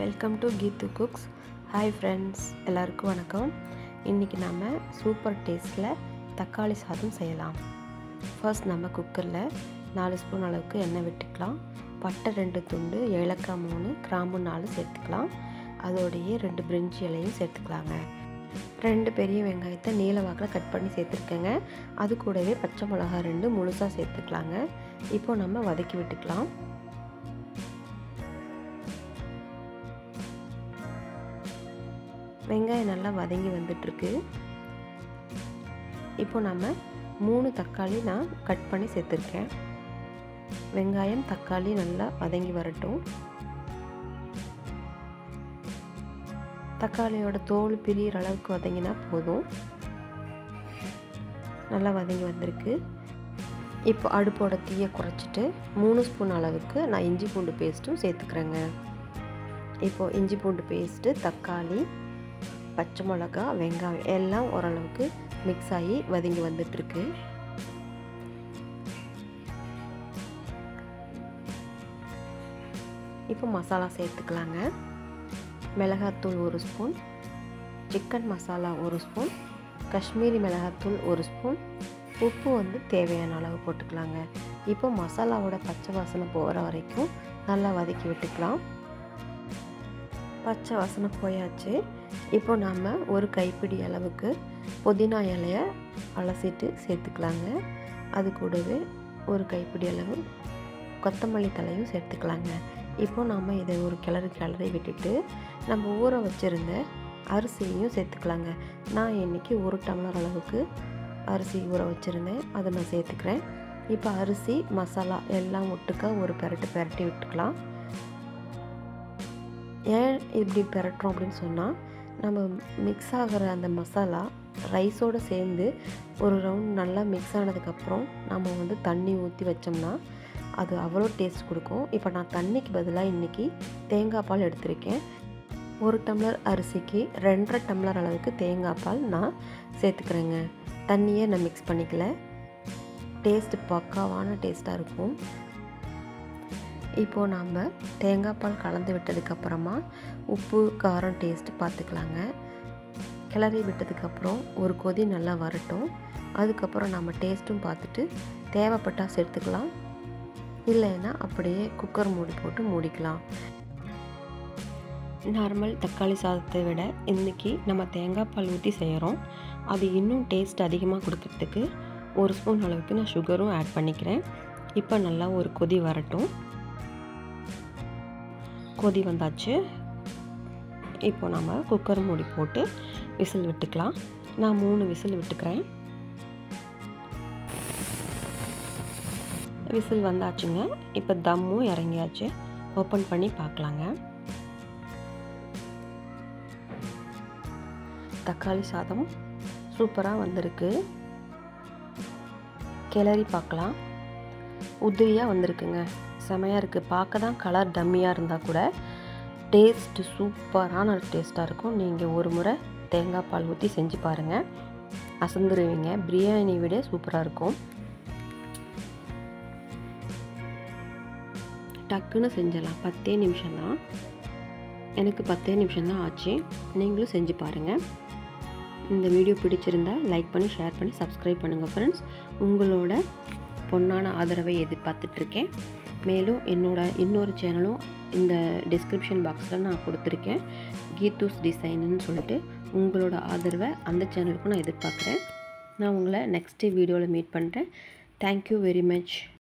Welcome to Geethu cooks. Hi friends, எல்லாருக்கும் வணக்கம். இன்றைக்கி நம்ம சூப்பர் டேஸ்ட்டில் தக்காளி சாதம் செய்யலாம். ஃபர்ஸ்ட் நம்ம குக்கரில் 4 ஸ்பூன் அளவுக்கு எண்ணெய் விட்டுக்கலாம். பட்டை 2 துண்டு, ஏலக்காய் 3, கிராம்பு 4 சேர்த்துக்கலாம். அதோடையே 2 பிரிஞ்சி இலையும் சேர்த்துக்கலாங்க. 2 பெரிய வெங்காயத்தை நீல வாக்கில் கட் பண்ணி சேர்த்துருக்கேங்க. அது கூடவே பச்சை மிளகா 2 முழுசாக சேர்த்துக்கலாங்க. இப்போது நம்ம வதக்கி விட்டுக்கலாம். வெங்காயம் நல்லா வதங்கி வந்துட்டுருக்கு. இப்போ நம்ம 3 தக்காளி நான் கட் பண்ணி சேர்த்துருக்கேன். வெங்காயம் தக்காளி நல்லா வதங்கி வரட்டும். தக்காளியோட தோல் பிரியிற அளவுக்கு வதங்கினா போதும். நல்லா வதங்கி வந்திருக்கு. இப்போ அடுப்போட தீயை குறைச்சிட்டு 3 ஸ்பூன் அளவுக்கு நான் இஞ்சி பூண்டு பேஸ்ட்டும் சேர்த்துக்கிறேங்க. இப்போது இஞ்சி பூண்டு பேஸ்ட்டு, தக்காளி, பச்சை மிளகா, வெங்காயம் எல்லாம் ஓரளவுக்கு மிக்ஸ் ஆகி வதங்கி வந்துட்டுருக்கு. இப்போ மசாலா சேர்த்துக்கலாங்க. மிளகாத்தூள் 1 spoon, chicken masala 1 spoon, Kashmiri மிளகாத்தூள் 1 ஸ்பூன், உப்பு தேவையான அளவு போட்டுக்கலாங்க. இப்போ மசாலாவோட பச்சை வாசனை போகிற வரைக்கும் நல்லா வதக்கி விட்டுக்கலாம். பச்சை வாசனை போயாச்சு. இப்போ நம்ம ஒரு கைப்பிடி அளவுக்கு புதினா இலையை அலசிட்டு சேர்த்துக்கலாங்க. அது கூடவே ஒரு கைப்பிடி அளவு கொத்தமல்லி தலையும் சேர்த்துக்கலாங்க. இப்போ நம்ம இதை ஒரு கிளறி விட்டுட்டு நம்ம ஊற வச்சுருந்த அரிசியையும் சேர்த்துக்கலாங்க. நான் இன்றைக்கி 1 டம்ளர் அளவுக்கு அரிசி ஊற வச்சுருந்தேன், அதை நான் சேர்த்துக்கிறேன். இப்போ அரிசி மசாலா எல்லாம் ஒட்டுக்கா ஒரு பெரட்டி விட்டுக்கலாம். ஏன் இப்படி பெரட்டுறோம் அப்படின்னு சொன்னால், நம்ம மிக்ஸ் ஆகிற அந்த மசாலா ரைஸோடு சேர்ந்து ஒரு ரவுண்ட் நல்லா மிக்ஸ் ஆனதுக்கப்புறம் நம்ம தண்ணி ஊற்றி வச்சோம்னா அது அவ்வளோ டேஸ்ட் கொடுக்கும். இப்போ நான் தண்ணிக்கு பதிலாக இன்றைக்கி தேங்காய் பால் எடுத்திருக்கேன். 1 டம்ளர் அரிசிக்கு 2.5 டம்ளர் அளவுக்கு தேங்காய் பால் நான் சேர்த்துக்கிறேங்க. தண்ணியை நான் மிக்ஸ் பண்ணிக்கல. டேஸ்ட்டு பக்காவான டேஸ்ட்டாக இருக்கும். இப்போது நம்ம தேங்காய் பால் கலந்து விட்டதுக்கப்புறமா உப்பு காரம் டேஸ்ட்டு பார்த்துக்கலாங்க. கிளறி விட்டதுக்கப்புறம் ஒரு கொதி நல்லா வரட்டும். அதுக்கப்புறம் நம்ம டேஸ்ட்டும் பார்த்துட்டு தேவைப்பட்டால் சேர்த்துக்கலாம். இல்லைன்னா அப்படியே குக்கர் மூடி போட்டு மூடிக்கலாம். நார்மல் தக்காளி சாதத்தை விட இன்றைக்கி நம்ம தேங்காய் பால் ஊற்றி செய்கிறோம். அது இன்னும் டேஸ்ட் அதிகமாக கொடுக்கறதுக்கு 1 ஸ்பூன் அளவுக்கு நான் சுகரும் ஆட் பண்ணிக்கிறேன். இப்போ நல்லா ஒரு கொதி வரட்டும். கொதி வந்தாச்சு. இப்போ நம்ம குக்கர் மூடி போட்டு விசில் விட்டுக்கலாம். நான் 3 விசில் விட்டுக்கிறேன். விசில் வந்தாச்சுங்க. இப்போ தம்மும் இறங்கியாச்சு. ஓப்பன் பண்ணி பார்க்கலாங்க. தக்காளி சாதம் சூப்பராக வந்திருக்கு. கிளறி பார்க்கலாம். உதிரியாக வந்திருக்குங்க. செமையாக இருக்குது. பார்க்க தான் கலர் டம்மியாக இருந்தால் கூட டேஸ்ட்டு சூப்பரான டேஸ்ட்டாக இருக்கும். நீங்கள் ஒரு முறை தேங்காய் பால் ஊற்றி செஞ்சு பாருங்கள், அசந்துருவீங்க. பிரியாணி விட சூப்பராக இருக்கும். டக்குன்னு செஞ்சிடலாம். 10 நிமிஷம் தான். எனக்கு 10 நிமிஷம் தான் ஆச்சு. நீங்களும் செஞ்சு பாருங்கள். இந்த வீடியோ பிடிச்சிருந்தா லைக் பண்ணி, ஷேர் பண்ணி, சப்ஸ்கிரைப் பண்ணுங்கள் ஃப்ரெண்ட்ஸ். உங்களோட பொன்னான ஆதரவை எதிர்பார்த்துட்ருக்கேன். மேலும் இன்னொரு சேனலும் இந்த டிஸ்கிரிப்ஷன் பாக்ஸில் நான் கொடுத்துருக்கேன், கீத்தூஸ் டிசைன்னு சொல்லிட்டு. உங்களோட ஆதரவை அந்த சேனலுக்கும் நான் எதிர்பார்க்குறேன். நான் உங்களை நெக்ஸ்ட்டு வீடியோவில் மீட் பண்ணுறேன். Thank you very much.